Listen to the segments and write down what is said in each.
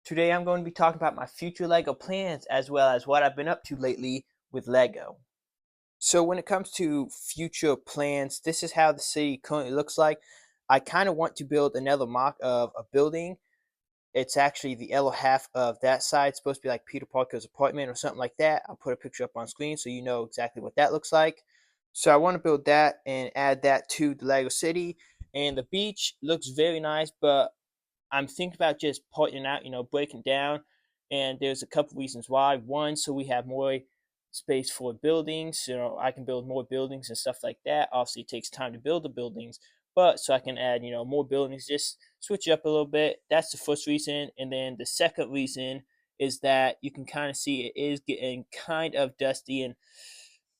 Today I'm going to be talking about my future Lego plans as well as what I've been up to lately with Lego. So when it comes to future plans, this is how the city currently looks like. I kind of want to build another mock of a building. It's actually the yellow half of that side. It's supposed to be like Peter Parker's apartment or something like that. I'll put a picture up on screen so you know exactly what that looks like. So I want to build that and add that to the Lego city. And the beach looks very nice, but I'm thinking about just pointing out, breaking down. And there's a couple reasons why. One, so we have more space for buildings. I can build more buildings and stuff like that. Obviously, it takes time to build the buildings, but so I can add, more buildings, just switch it up a little bit. That's the first reason. And then the second reason is that you can kind of see it is getting kind of dusty, and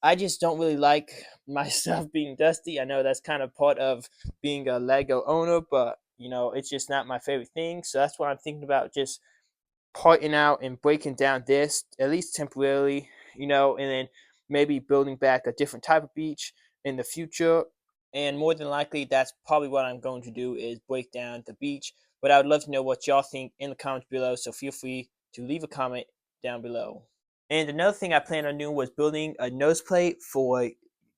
I just don't really like my stuff being dusty. I know that's kind of part of being a Lego owner, but it's just not my favorite thing. So that's why I'm thinking about just parting out and breaking down this at least temporarily, and then maybe building back a different type of beach in the future. And more than likely, that's probably what I'm going to do is break down the beach. But I would love to know what y'all think in the comments below. So feel free to leave a comment down below. And another thing I plan on doing was building a nose plate for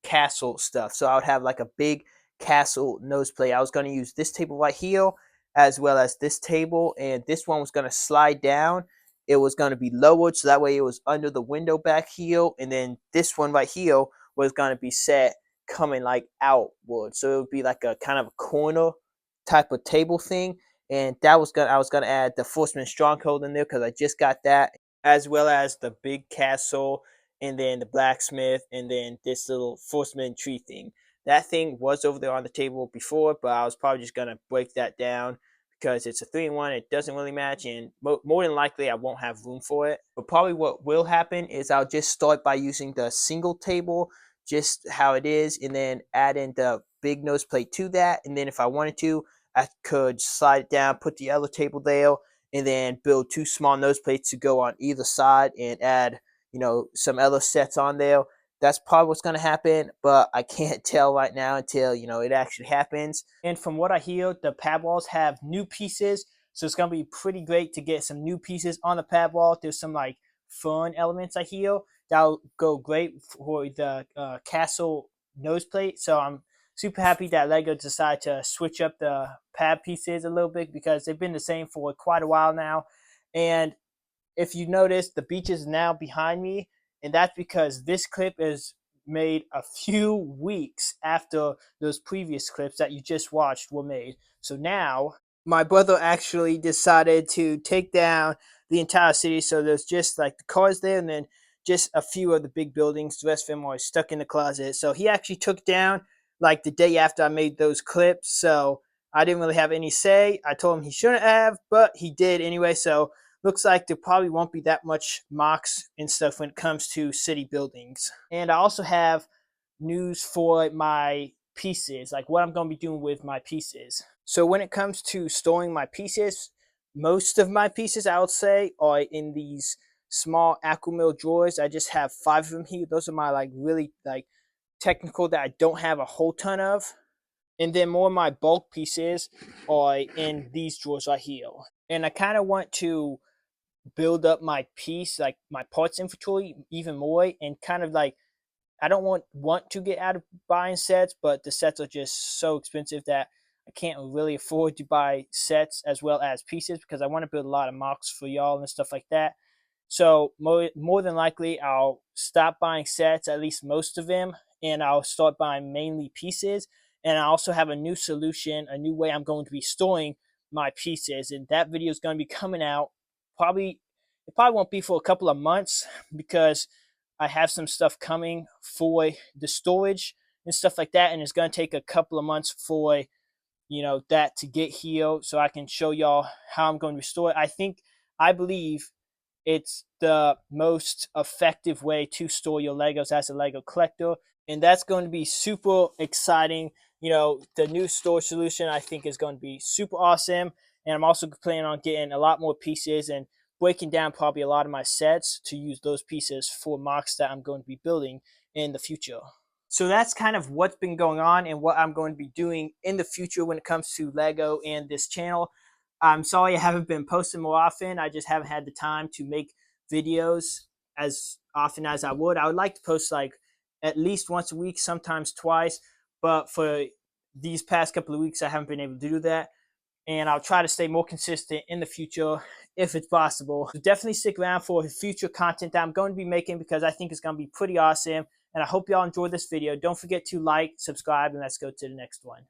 castle stuff. So I would have like a big castle nose plate. I was going to use this table right here as well as this table, and this one was going to slide down. It was going to be lowered so that way it was under the window back here, and then this one right here was going to be set coming like outward. So it would be like a kind of a corner type of table thing. And that was gonna I was gonna add the Forceman Stronghold in there because I just got that, as well as the big castle, and then the blacksmith, and then this little Forceman tree thing. That thing was over there on the table before, but I was probably just gonna break that down because it's a 3-in-1. It doesn't really match, and more than likely I won't have room for it. But probably what will happen is I'll just start by using the single table, just how it is, and then add in the big nose plate to that. And then if I wanted to, I could slide it down, put the other table there, and then build 2 small nose plates to go on either side and add, some other sets on there. That's probably what's going to happen, but I can't tell right now until, it actually happens. And from what I hear, the pad walls have new pieces, so it's going to be pretty great to get some new pieces on the pad wall. There's some like fun elements I hear that'll go great for the castle nose plate. So I'm super happy that Lego decided to switch up the pad pieces a little bit because they've been the same for quite a while now. And if you notice, the beach is now behind me, and that's because this clip is made a few weeks after those previous clips that you just watched were made. So now my brother actually decided to take down the entire city. So there's just like the cars there, and then just a few of the big buildings. The rest of them are stuck in the closet. So he actually took down like the day after I made those clips. So I didn't really have any say. I told him he shouldn't have, but he did anyway. So looks like there probably won't be that much mocks and stuff when it comes to city buildings. And I also have news for my pieces, like what I'm going to be doing with my pieces. So when it comes to storing my pieces, most of my pieces I would say are in these small Aquamil drawers. I just have 5 of them here. Those are my like really like technical that I don't have a whole ton of. And then more of my bulk pieces are in these drawers right here. And I kind of want to build up my piece, like my parts inventory, even more, and kind of like I don't want to get out of buying sets, but the sets are just so expensive that I can't really afford to buy sets as well as pieces because I want to build a lot of mocks for y'all and stuff like that. So more than likely, I'll stop buying sets, at least most of them, and I'll start buying mainly pieces. And I also have a new solution, a new way I'm going to be storing my pieces, and that video is going to be coming out probably. It probably won't be for a couple of months because I have some stuff coming for the storage and stuff like that, and it's going to take a couple of months for that to get here so I can show y'all how I'm going to restore it. I believe it's the most effective way to store your Legos as a Lego collector, and that's going to be super exciting. The new storage solution I think is going to be super awesome, and I'm also planning on getting a lot more pieces and breaking down probably a lot of my sets to use those pieces for mocks that I'm going to be building in the future. So that's kind of what's been going on and what I'm going to be doing in the future when it comes to Lego and this channel. I'm sorry I haven't been posting more often. I just haven't had the time to make videos as often as I would. I would like to post like at least once a week, sometimes twice. But for these past couple of weeks, I haven't been able to do that. And I'll try to stay more consistent in the future if it's possible. So definitely stick around for future content that I'm going to be making because I think it's going to be pretty awesome. And I hope y'all enjoyed this video. Don't forget to like, subscribe, and let's go to the next one.